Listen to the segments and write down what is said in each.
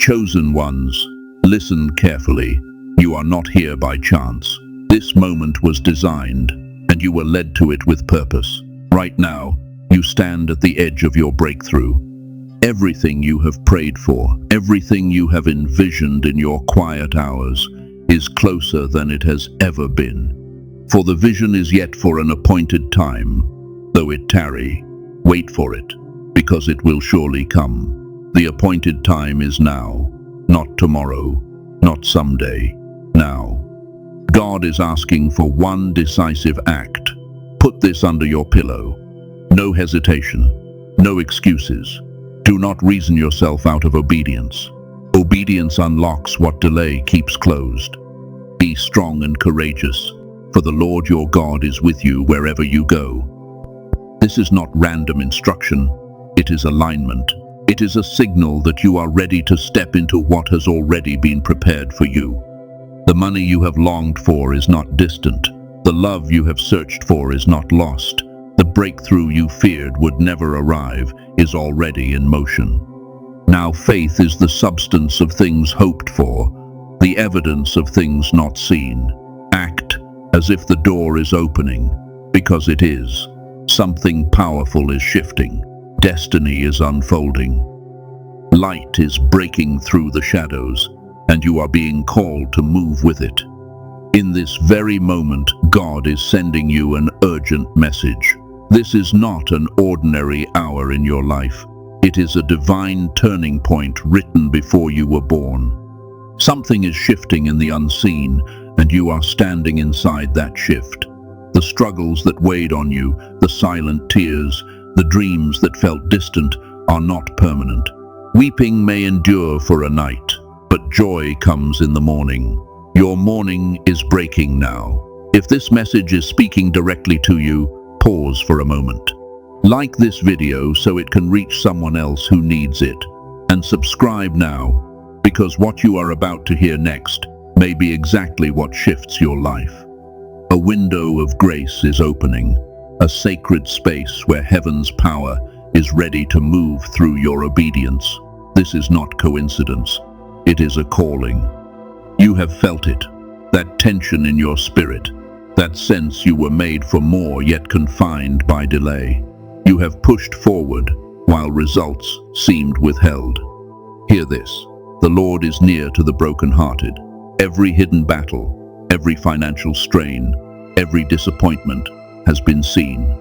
Chosen ones, listen carefully. You are not here by chance. This moment was designed, and you were led to it with purpose. Right now, you stand at the edge of your breakthrough. Everything you have prayed for, everything you have envisioned in your quiet hours, is closer than it has ever been. For the vision is yet for an appointed time. Though it tarry, wait for it, because it will surely come. The appointed time is now, not tomorrow, not someday, now. God is asking for one decisive act. Put this under your pillow. No hesitation, no excuses. Do not reason yourself out of obedience. Obedience unlocks what delay keeps closed. Be strong and courageous, for the Lord your God is with you wherever you go. This is not random instruction, it is alignment. It is a signal that you are ready to step into what has already been prepared for you. The money you have longed for is not distant. The love you have searched for is not lost. The breakthrough you feared would never arrive is already in motion. Now faith is the substance of things hoped for, the evidence of things not seen. Act as if the door is opening, because it is. Something powerful is shifting. Destiny is unfolding. Light is breaking through the shadows, and you are being called to move with it. In this very moment, God is sending you an urgent message. This is not an ordinary hour in your life. It is a divine turning point written before you were born. Something is shifting in the unseen, and you are standing inside that shift. The struggles that weighed on you, the silent tears, the dreams that felt distant are not permanent. Weeping may endure for a night, but joy comes in the morning. Your morning is breaking now. If this message is speaking directly to you, pause for a moment. Like this video so it can reach someone else who needs it. And subscribe now, because what you are about to hear next may be exactly what shifts your life. A window of grace is opening, a sacred space where heaven's power is ready to move through your obedience. This is not coincidence. It is a calling. You have felt it, that tension in your spirit, that sense you were made for more yet confined by delay. You have pushed forward while results seemed withheld. Hear this, the Lord is near to the brokenhearted. Every hidden battle, every financial strain, every disappointment has been seen.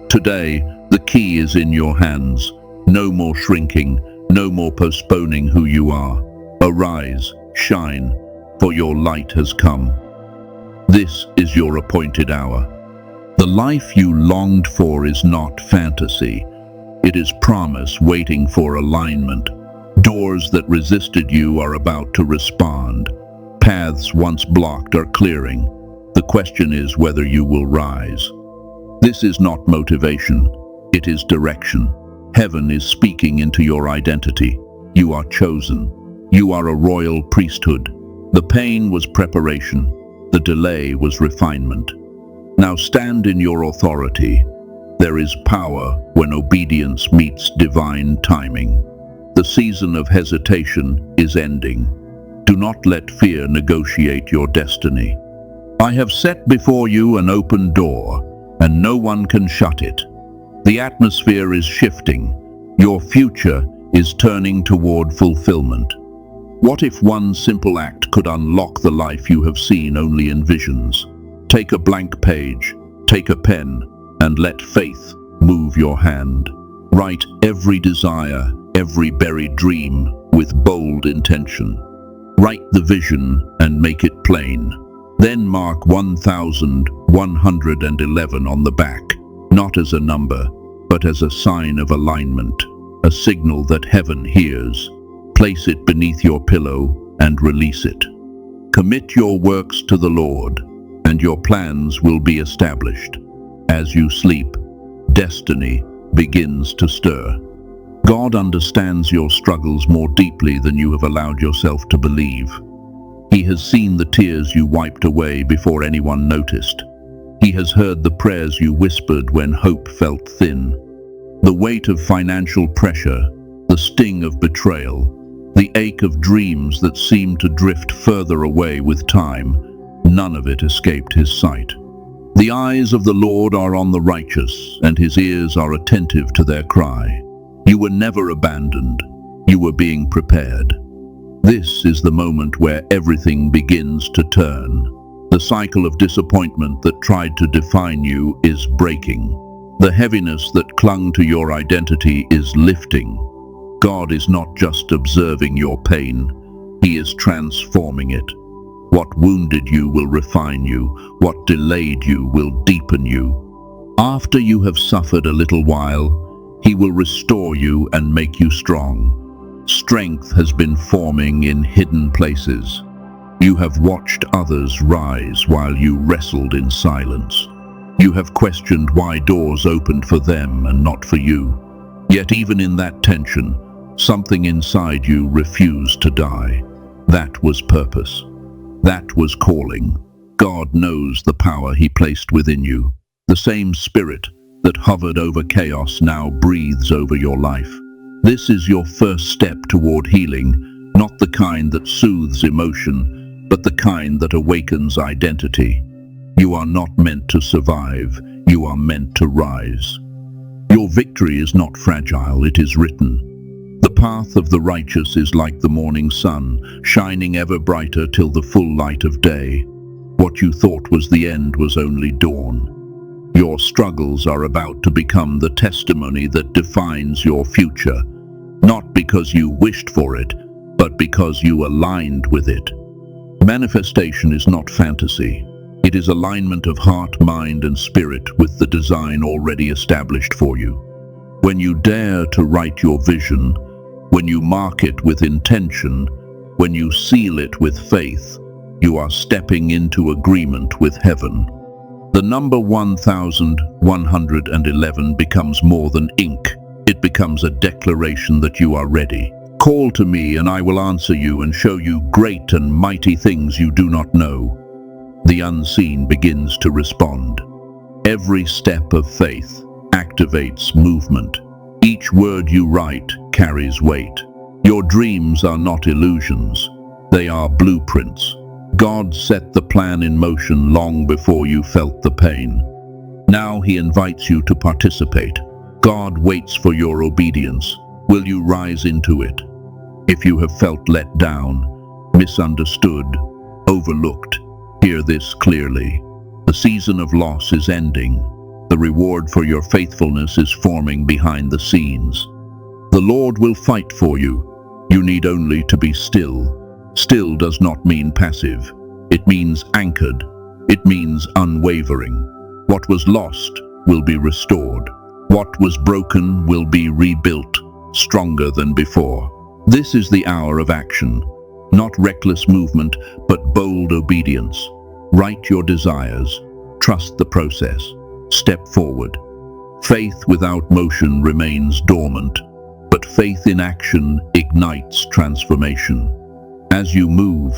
Today, the key is in your hands. No more shrinking, no more postponing who you are. Arise, shine, for your light has come. This is your appointed hour. The life you longed for is not fantasy. It is promise waiting for alignment. Doors that resisted you are about to respond. Paths once blocked are clearing. The question is whether you will rise. This is not motivation. It is direction. Heaven is speaking into your identity. You are chosen. You are a royal priesthood. The pain was preparation. The delay was refinement. Now stand in your authority. There is power when obedience meets divine timing. The season of hesitation is ending. Do not let fear negotiate your destiny. I have set before you an open door, and no one can shut it. The atmosphere is shifting. Your future is turning toward fulfillment. What if one simple act could unlock the life you have seen only in visions? Take a blank page, take a pen, and let faith move your hand. Write every desire, every buried dream with bold intention. Write the vision and make it plain. Then mark 1111 on the back, not as a number, but as a sign of alignment, a signal that heaven hears. Place it beneath your pillow and release it. Commit your works to the Lord, and your plans will be established. As you sleep, destiny begins to stir. God understands your struggles more deeply than you have allowed yourself to believe. He has seen the tears you wiped away before anyone noticed. He has heard the prayers you whispered when hope felt thin. The weight of financial pressure, the sting of betrayal, The ache of dreams that seemed to drift further away with time, none of it escaped his sight. The eyes of the Lord are on the righteous, and his ears are attentive to their cry. You were never abandoned. You were being prepared. This is the moment where everything begins to turn. The cycle of disappointment that tried to define you is breaking. The heaviness that clung to your identity is lifting. God is not just observing your pain, he is transforming it. What wounded you will refine you, what delayed you will deepen you. After you have suffered a little while, he will restore you and make you strong. Strength has been forming in hidden places. You have watched others rise while you wrestled in silence. You have questioned why doors opened for them and not for you. Yet even in that tension, something inside you refused to die. That was purpose. That was calling. God knows the power he placed within you. The same spirit that hovered over chaos now breathes over your life. This is your first step toward healing, not the kind that soothes emotion, but the kind that awakens identity. You are not meant to survive, you are meant to rise. Your victory is not fragile, it is written. The path of the righteous is like the morning sun, shining ever brighter till the full light of day. What you thought was the end was only dawn. Your struggles are about to become the testimony that defines your future, not because you wished for it, but because you aligned with it. Manifestation is not fantasy. It is alignment of heart, mind, and spirit with the design already established for you. When you dare to write your vision, when you mark it with intention, when you seal it with faith, you are stepping into agreement with heaven. The number 1111 becomes more than ink. It becomes a declaration that you are ready. Call to me and I will answer you and show you great and mighty things you do not know. The unseen begins to respond. Every step of faith activates movement. Each word you write carries weight. Your dreams are not illusions. They are blueprints. God set the plan in motion long before you felt the pain. Now he invites you to participate. God waits for your obedience. Will you rise into it? If you have felt let down, misunderstood, overlooked, hear this clearly. The season of loss is ending. The reward for your faithfulness is forming behind the scenes. The Lord will fight for you. You need only to be still. Still does not mean passive. It means anchored. It means unwavering. What was lost will be restored. What was broken will be rebuilt, stronger than before. This is the hour of action. Not reckless movement, but bold obedience. Write your desires. Trust the process. Step forward. Faith without motion remains dormant, but faith in action ignites transformation. As you move,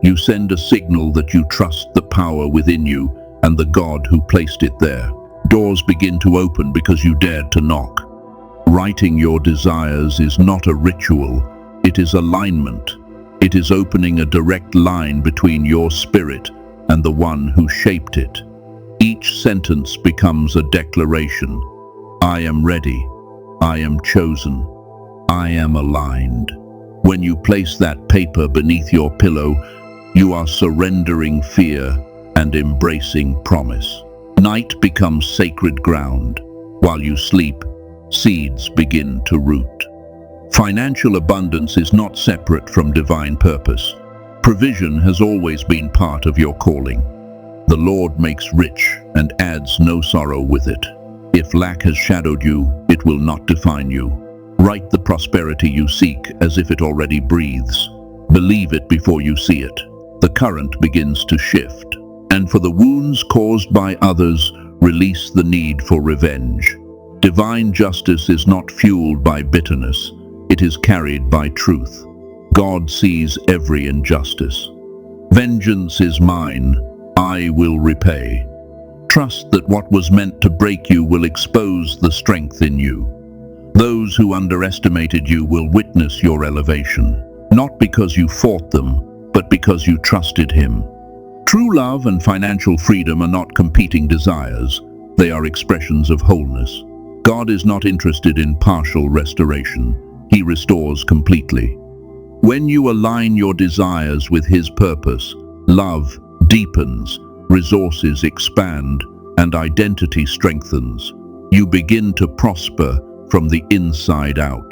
you send a signal that you trust the power within you and the God who placed it there. Doors begin to open because you dared to knock. Writing your desires is not a ritual, it is alignment. It is opening a direct line between your spirit and the one who shaped it. Each sentence becomes a declaration. I am ready. I am chosen. I am aligned. When you place that paper beneath your pillow, you are surrendering fear and embracing promise. Night becomes sacred ground. While you sleep, seeds begin to root. Financial abundance is not separate from divine purpose. Provision has always been part of your calling. The Lord makes rich and adds no sorrow with it. If lack has shadowed you, it will not define you. Write the prosperity you seek as if it already breathes. Believe it before you see it. The current begins to shift. And for the wounds caused by others, release the need for revenge. Divine justice is not fueled by bitterness. It is carried by truth. God sees every injustice. Vengeance is mine. I will repay. Trust that what was meant to break you will expose the strength in you. Those who underestimated you will witness your elevation. not because you fought them, but because you trusted him. True love and financial freedom are not competing desires. They are expressions of wholeness. God is not interested in partial restoration. He restores completely. When you align your desires with his purpose, love deepens, resources expand, and identity strengthens. You begin to prosper from the inside out.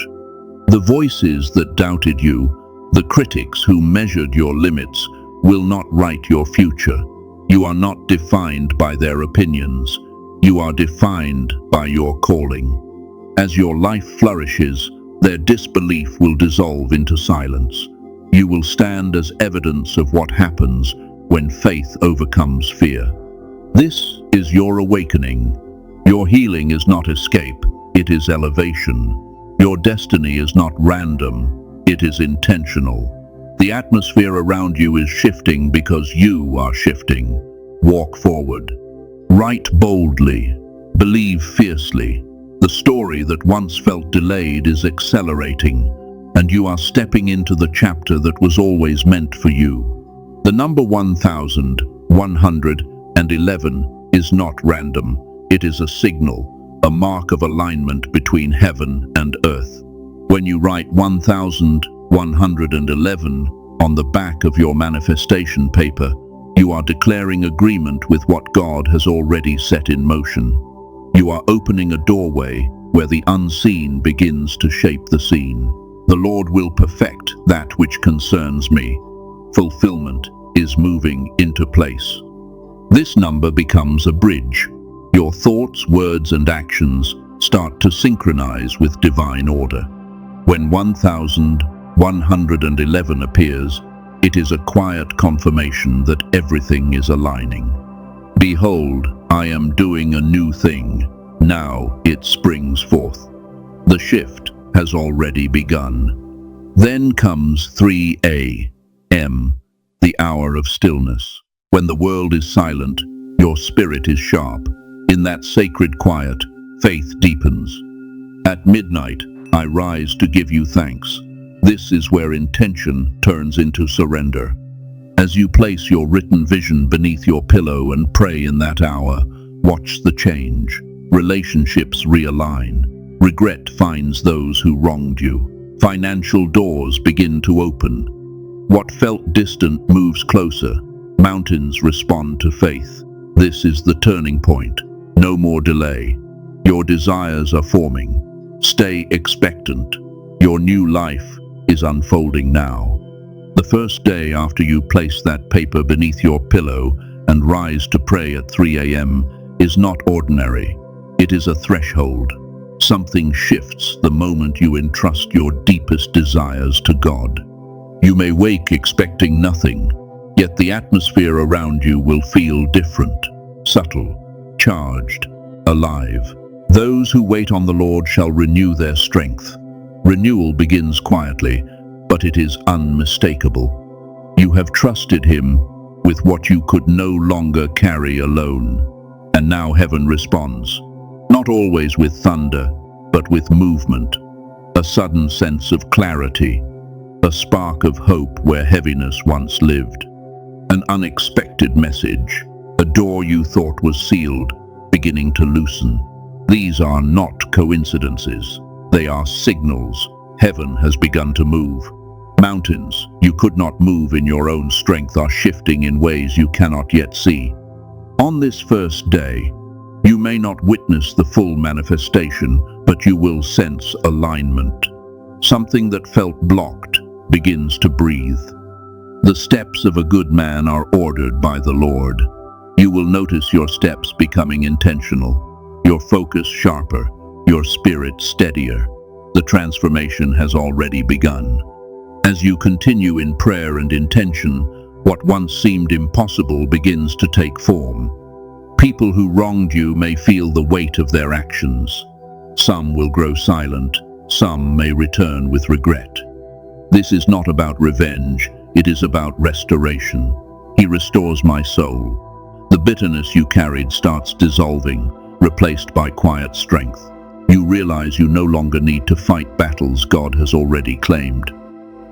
The voices that doubted you, the critics who measured your limits, will not write your future. You are not defined by their opinions. You are defined by your calling. As your life flourishes, their disbelief will dissolve into silence. You will stand as evidence of what happens when faith overcomes fear. This is your awakening. Your healing is not escape, it is elevation. Your destiny is not random, it is intentional. The atmosphere around you is shifting because you are shifting. Walk forward. Write boldly. Believe fiercely. The story that once felt delayed is accelerating, and you are stepping into the chapter that was always meant for you. The number 1111 is not random. It is a signal, a mark of alignment between heaven and earth. When you write 1111 on the back of your manifestation paper, you are declaring agreement with what God has already set in motion. You are opening a doorway where the unseen begins to shape the scene. The Lord will perfect that which concerns me. Fulfillment is moving into place. This number becomes a bridge. Your thoughts, words, and actions start to synchronize with divine order. When 1111 appears, it is a quiet confirmation that everything is aligning. Behold, I am doing a new thing. Now it springs forth. The shift has already begun. Then comes 3 a.m., the hour of stillness. When the world is silent, your spirit is sharp. In that sacred quiet, faith deepens. At midnight, I rise to give you thanks. This is where intention turns into surrender. As you place your written vision beneath your pillow and pray in that hour, watch the change. Relationships realign. Regret finds those who wronged you. Financial doors begin to open. What felt distant moves closer. Mountains respond to faith. This is the turning point. No more delay. Your desires are forming. Stay expectant. Your new life is unfolding now. The first day after you place that paper beneath your pillow and rise to pray at 3 a.m. is not ordinary. It is a threshold. Something shifts the moment you entrust your deepest desires to God. You may wake expecting nothing, yet the atmosphere around you will feel different, subtle, charged, alive. Those who wait on the Lord shall renew their strength. Renewal begins quietly, but it is unmistakable. You have trusted him with what you could no longer carry alone. And now heaven responds, not always with thunder, but with movement, a sudden sense of clarity, a spark of hope where heaviness once lived, an unexpected message, a door you thought was sealed, beginning to loosen. These are not coincidences. They are signals. Heaven has begun to move. Mountains you could not move in your own strength are shifting in ways you cannot yet see. On this first day, you may not witness the full manifestation, but you will sense alignment. Something that felt blocked begins to breathe. The steps of a good man are ordered by the Lord. You will notice your steps becoming intentional, your focus sharper, your spirit steadier. The transformation has already begun. As you continue in prayer and intention, what once seemed impossible begins to take form. People who wronged you may feel the weight of their actions. Some will grow silent, some may return with regret. This is not about revenge, it is about restoration. He restores my soul. The bitterness you carried starts dissolving, replaced by quiet strength. You realize you no longer need to fight battles God has already claimed.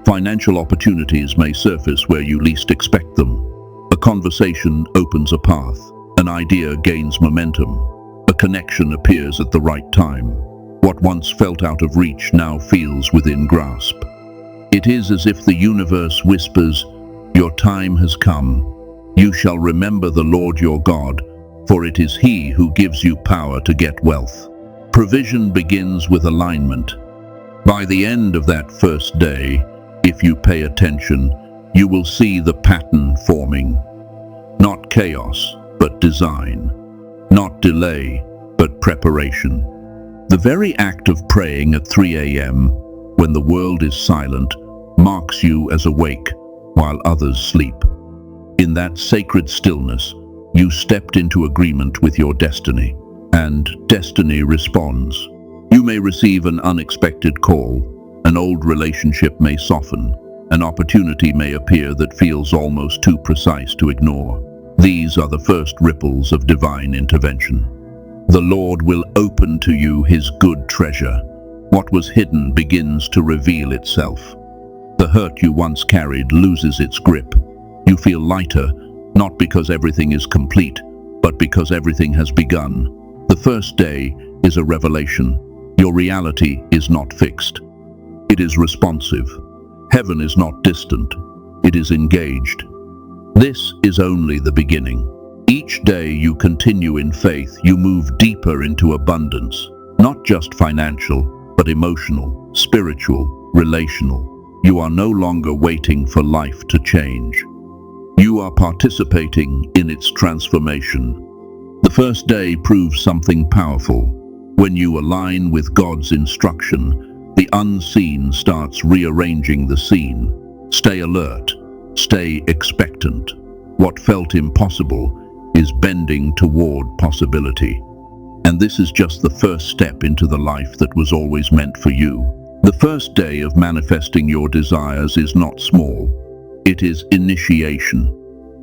Financial opportunities may surface where you least expect them. A conversation opens a path. An idea gains momentum. A connection appears at the right time. What once felt out of reach now feels within grasp. It is as if the universe whispers, "Your time has come. You shall remember the Lord your God, for it is He who gives you power to get wealth." Provision begins with alignment. By the end of that first day, if you pay attention, you will see the pattern forming. Not chaos, but design. Not delay, but preparation. The very act of praying at 3 a.m., when the world is silent, marks you as awake while others sleep. In that sacred stillness, you stepped into agreement with your destiny, and destiny responds. You may receive an unexpected call, an old relationship may soften, an opportunity may appear that feels almost too precise to ignore. These are the first ripples of divine intervention. The Lord will open to you His good treasure. What was hidden begins to reveal itself. The hurt you once carried loses its grip. You feel lighter, not because everything is complete, but because everything has begun. The first day is a revelation. Your reality is not fixed. It is responsive. Heaven is not distant. It is engaged. This is only the beginning. Each day you continue in faith, you move deeper into abundance, not just financial, but emotional, spiritual, relational. You are no longer waiting for life to change. You are participating in its transformation. The first day proves something powerful. When you align with God's instruction, the unseen starts rearranging the scene. Stay alert. Stay expectant. What felt impossible is bending toward possibility. And this is just the first step into the life that was always meant for you. The first day of manifesting your desires is not small. It is initiation.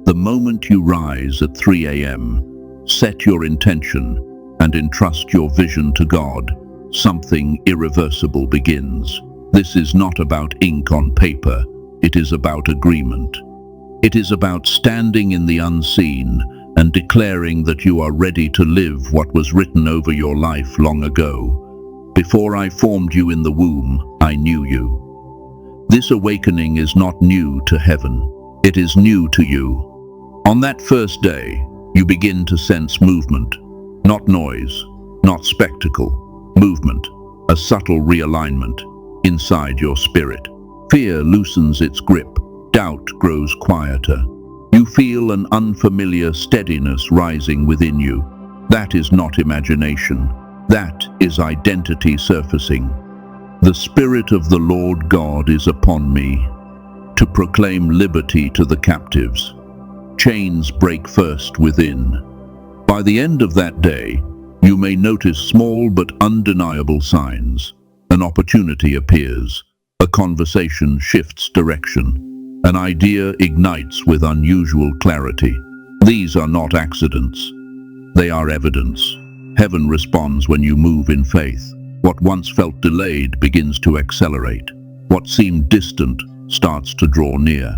The moment you rise at 3 a.m., set your intention and entrust your vision to God, something irreversible begins. This is not about ink on paper. It is about agreement. It is about standing in the unseen and declaring that you are ready to live what was written over your life long ago. Before I formed you in the womb, I knew you. This awakening is not new to heaven. It is new to you. On that first day, you begin to sense movement. Not noise, not spectacle. Movement, a subtle realignment inside your spirit. Fear loosens its grip. Doubt grows quieter. You feel an unfamiliar steadiness rising within you. That is not imagination. That is identity surfacing. The Spirit of the Lord God is upon me to proclaim liberty to the captives. Chains break first within. By the end of that day, you may notice small but undeniable signs. An opportunity appears. A conversation shifts direction. An idea ignites with unusual clarity. These are not accidents. They are evidence. Heaven responds when you move in faith. What once felt delayed begins to accelerate. What seemed distant starts to draw near.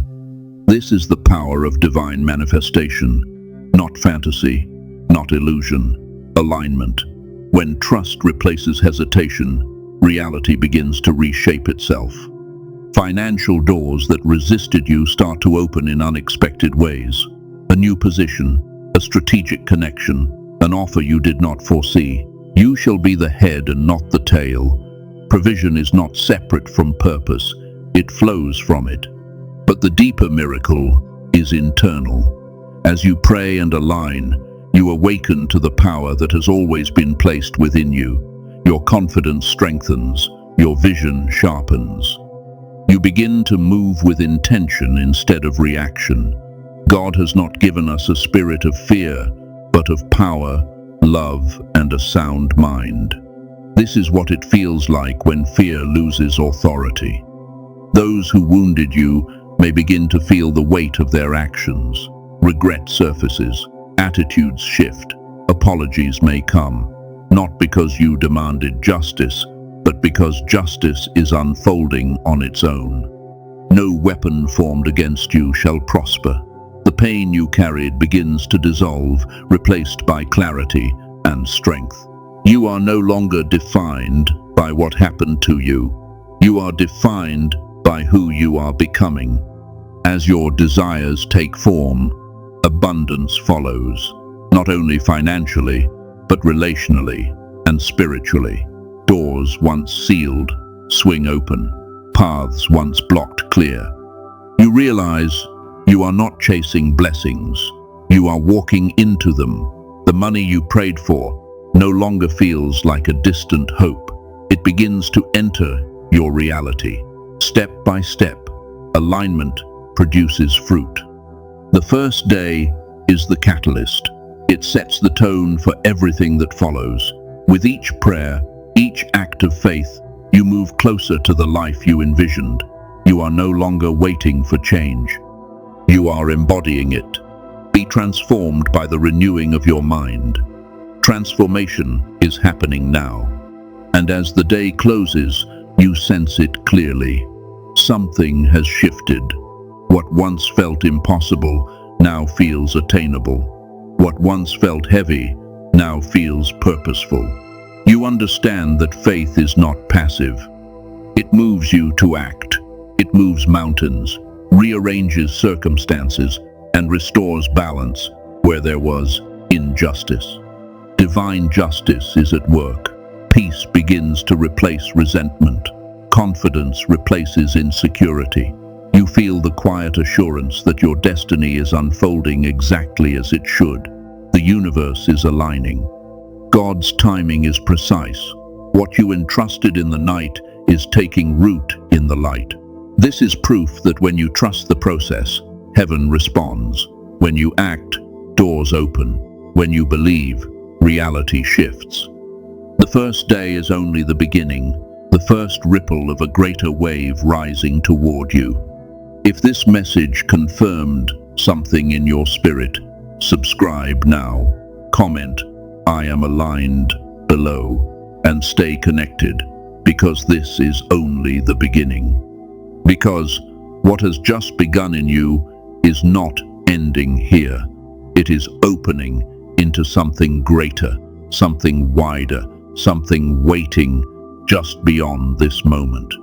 This is the power of divine manifestation, not fantasy, not illusion, alignment. When trust replaces hesitation, reality begins to reshape itself. Financial doors that resisted you start to open in unexpected ways. A new position, a strategic connection, an offer you did not foresee. You shall be the head and not the tail. Provision is not separate from purpose, it flows from it. But the deeper miracle is internal. As you pray and align, you awaken to the power that has always been placed within you. Your confidence strengthens, your vision sharpens. You begin to move with intention instead of reaction. God has not given us a spirit of fear, but of power, love, and a sound mind. This is what it feels like when fear loses authority. Those who wounded you may begin to feel the weight of their actions. Regret surfaces, attitudes shift, apologies may come, not because you demanded justice, but because justice is unfolding on its own. No weapon formed against you shall prosper. The pain you carried begins to dissolve, replaced by clarity and strength. You are no longer defined by what happened to you. You are defined by who you are becoming. As your desires take form, abundance follows, not only financially, but relationally and spiritually. Doors once sealed swing open, paths once blocked clear. You realize you are not chasing blessings, you are walking into them. The money you prayed for no longer feels like a distant hope. It begins to enter your reality. Step by step, alignment produces fruit. The first day is the catalyst. It sets the tone for everything that follows. With each prayer, each act of faith, you move closer to the life you envisioned. You are no longer waiting for change. You are embodying it. Be transformed by the renewing of your mind. Transformation is happening now. And as the day closes, you sense it clearly. Something has shifted. What once felt impossible now feels attainable. What once felt heavy now feels purposeful. You understand that faith is not passive. It moves you to act. It moves mountains, rearranges circumstances, and restores balance where there was injustice. Divine justice is at work. Peace begins to replace resentment. Confidence replaces insecurity. You feel the quiet assurance that your destiny is unfolding exactly as it should. The universe is aligning. God's timing is precise. What you entrusted in the night is taking root in the light. This is proof that when you trust the process, heaven responds. When you act, doors open. When you believe, reality shifts. The first day is only the beginning, the first ripple of a greater wave rising toward you. If this message confirmed something in your spirit, subscribe now. Comment, "I am aligned," below, and stay connected, because this is only the beginning. Because what has just begun in you is not ending here. It is opening into something greater, something wider, something waiting just beyond this moment.